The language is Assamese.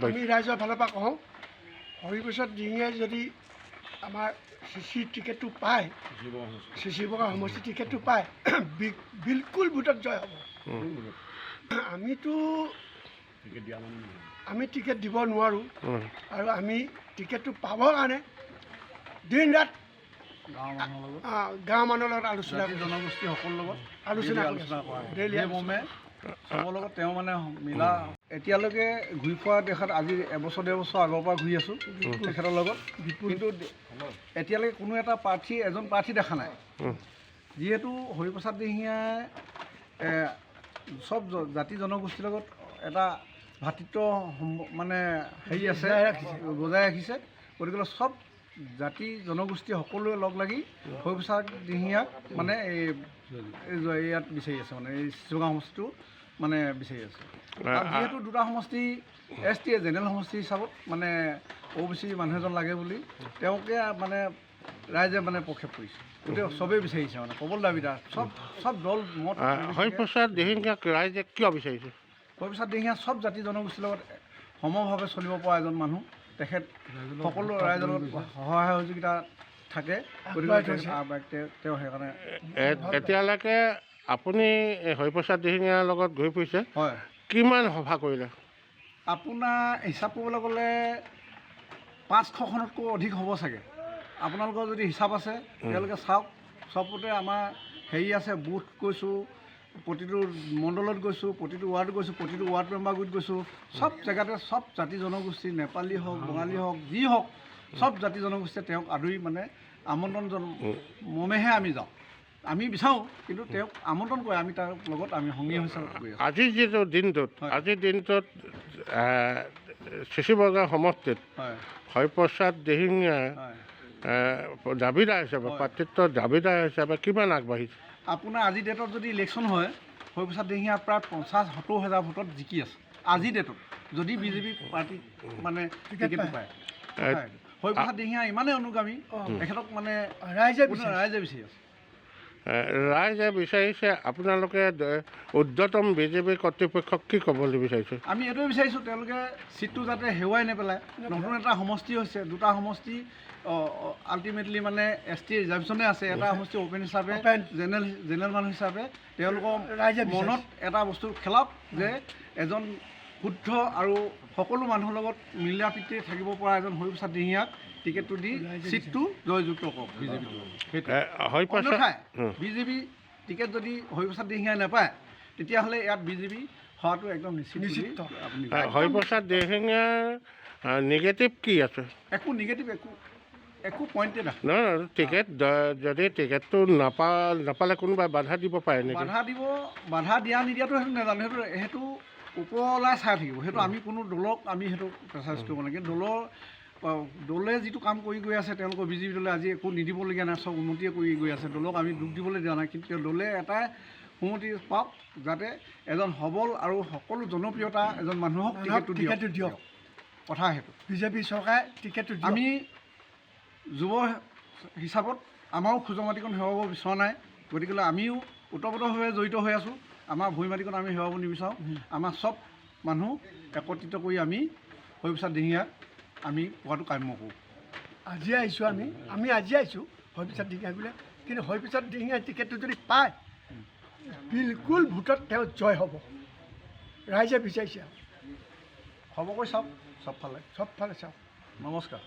আমি ৰাইজৰ ফালৰ পৰা কওঁ হৰিপ্ৰসাদ দিহিঙীয়াই যদি আমাৰ চিচি টিকেটটো পায়, শিৱসাগৰ সমষ্টি টিকেটটো পায়, বিলকুল ভোটত জয় হ'ব। আমি টিকেট দিব নোৱাৰোঁ আৰু আমি টিকেটটো পাবৰ কাৰণে দিন ৰাত গাঁৱৰ মানুহৰ লগত আলোচনা, জনগোষ্ঠী সকলৰ লগত আলোচনা মৰ্মে চবৰ লগত তেওঁ মানে মিলা এতিয়ালৈকে ঘূৰি ফুৰা দেখাত আজি এবছৰ ডেৰ বছৰ আগৰ পৰা ঘূৰি আছোঁ তেখেতৰ লগত, কিন্তু এতিয়ালৈকে কোনো এটা এজন প্ৰাৰ্থী দেখা নাই। যিহেতু হৰিপ্ৰসাদ দিহিঙীয়াই চব জাতি জনগোষ্ঠীৰ লগত এটা ভাতৃত্ব মানে হেৰি আছে, বজাই ৰাখিছে। গতিকে চব জাতি জনগোষ্ঠী সকলোৱে লগ লাগি হৰিপ্ৰসাদ দিহিঙীয়াক মানে ইয়াত বিচাৰি আছে, মানে এই শিৱগাঁও সমষ্টিটো মানে বিচাৰি আছে। যিহেতু দুটা সমষ্টি ST জেনেৰেল সমষ্টি হিচাপত মানে OBC মানুহ এজন লাগে বুলি তেওঁকে মানে ৰাইজে মানে প্ৰক্ষেপ কৰিছে, গোটেই চবেই বিচাৰিছে, মানে প্ৰবল দাবীদাৰ চব দল মত। হৰিপ্ৰসাদ দিহিঙীয়াক ৰাইজে কিয় বিচাৰিছে? হৰিপ্ৰসাদ দিহিঙীয়া চব জাতি জনগোষ্ঠীৰ লগত সমভাৱে চলিব পৰা এজন মানুহ। তেখেত সকলো ৰাইজৰ লগত সহায় সহযোগিতা থাকে, গতিকে তেওঁ সেইকাৰণে। এতিয়ালৈকে আপুনি হৰিপ্ৰসাদ দিহিঙীয়াৰ লগত ঘূৰি ফুৰিছে, হয়। কিমান সভা কৰিলে? আপোনাৰ হিচাপ কৰিবলৈ গ'লে 500খনতকৈ অধিক হ'ব চাগে। আপোনালোকৰ যদি হিচাপ আছে তেওঁলোকে চাওক, চবতে আমাৰ হেৰি আছে, বুথ গৈছোঁ, প্ৰতিটো মণ্ডলত গৈছোঁ, প্ৰতিটো ৱাৰ্ড গৈছোঁ, প্ৰতিটো ৱাৰ্ড মেম্বাৰ গোট গৈছোঁ, চব জেগাতে চব জাতি জনগোষ্ঠী, নেপালী হওক, বঙালী হওক, যি হওক, চব জাতি জনগোষ্ঠীয়ে তেওঁক আদৰি মানে আমন্ত্ৰণ মৰ্মেহে আমি যাওঁ। আমি বিচাৰোঁ, কিন্তু তেওঁক আমন্ত্ৰণ কৰে, আমি তাৰ লগত আমি সংগী হিচাপে গৈ আছোঁ। আজিৰ যিটো দিনটোত চিচি বজাৰ সমষ্টিত হৰিপ্ৰসাদ দিহিঙীয়াই দাবীদাৰ হিচাপে, প্ৰাৰ্থিত্বৰ দাবীদাৰ হিচাপে কিমান আগবাঢ়িছে? আপোনাৰ আজিৰ ডেটত যদি ইলেকশ্যন হয়, হৰিপ্ৰসাদ দিহিঙীয়া প্ৰায় 50-70 হাজাৰ ভোটত জিকি আছে আজিৰ ডেটত, যদি BJP পাৰ্টি মানে টিকেটটো পায়। হৰিপ্ৰসাদ দিহিঙীয়া ইমানেই অনুগামী, তেখেতক মানে ৰাইজে বিচাৰি আছে। ৰাইজে বিচাৰিছে, আপোনালোকে ঊৰ্ধ্বতম BJP কৰ্তৃপক্ষক কি ক'বলৈ বিচাৰিছে? আমি এইটোৱে বিচাৰিছোঁ, তেওঁলোকে চিটটো যাতে হেৰুৱাই নেপেলায়। নতুন এটা সমষ্টি হৈছে, দুটা সমষ্টি আল্টিমেটলি মানে ST ৰিজাৰ্ভেশ্যনে আছে, এটা সমষ্টি অ'পেন হিচাপে জেনেৰেল মানুহ হিচাপে তেওঁলোকৰ ৰাইজে মনত এটা বস্তু খেলাওক যে এজন শুদ্ধ আৰু সকলো মানুহৰ লগত মিলা প্ৰীতিৰে থাকিব পৰা এজন হৰিপ্ৰসাদ দিহিঙীয়াক টিকেটটো দি চিটটো জয়যুক্ত কৰক BJP টিকেট যদি হৰিপ্ৰসাদ দিহিঙীয়াই নাপায়, তেতিয়াহ'লে ইয়াত BJP হোৱাটো একদম নিশ্চিত। হৰিপ্ৰসাদ দিহিঙীয়াৰ নিগেটিভ কি আছে? একো নিগেটিভ একো পইণ্টে নাই। নহয়, টিকেট যদি টিকেটটো নাপালে কোনোবাই বাধা দিব পাৰে নেকি? বাধা দিয়া নিদিয়াটো সেইটো নাজানো, সেইটো ওপৰলাই চাই থাকিব। সেইটো আমি কোনো দলক আমি সেইটো প্ৰেচাৰাইজ কৰিব লাগে। দলে যিটো কাম কৰি গৈ আছে, তেওঁলোকৰ BJP দলে আজি একো নিদিবলগীয়া নাই, চব উন্নতিয়ে কৰি গৈ আছে। দলক আমি দুখ দিবলৈ দিয়া নাই, কিন্তু দলে এটাই সুমতি পাওক যাতে এজন সবল আৰু সকলো জনপ্ৰিয়তা এজন মানুহক টিকেটটো দিয়ক। কথা সেইটো BJP চৰকাৰে টিকেটটো আমি যুৱ হিচাপত আমাৰো খোজৰ মাটিকণ হেৰুৱাব বিচৰা নাই, গতিকে আমিও ওতপ্ৰোতভাৱে জড়িত হৈ আছোঁ। আমাৰ ভূমি মাটিকণ আমি হেৰুৱাব নিবিচাৰোঁ। আমাৰ চব মানুহ একত্ৰিত কৰি আমি হৰিপ্ৰসাদ দিহিঙীয়াক আমি কোৱাটো কাম্য কৰোঁ। আজি আহিছোঁ আমি আজি আহিছোঁ হৰিপ্ৰসাদ দিহিঙীয়াক বোলে, কিন্তু হৰিপ্ৰসাদ দিহিঙীয়াই টিকেটটো যদি পায়, বিলকুল ভোটত তেওঁ জয় হ'ব। ৰাইজে বিচাৰিছে, হ'বগৈ চাওক, চবফালে চাওক। নমস্কাৰ।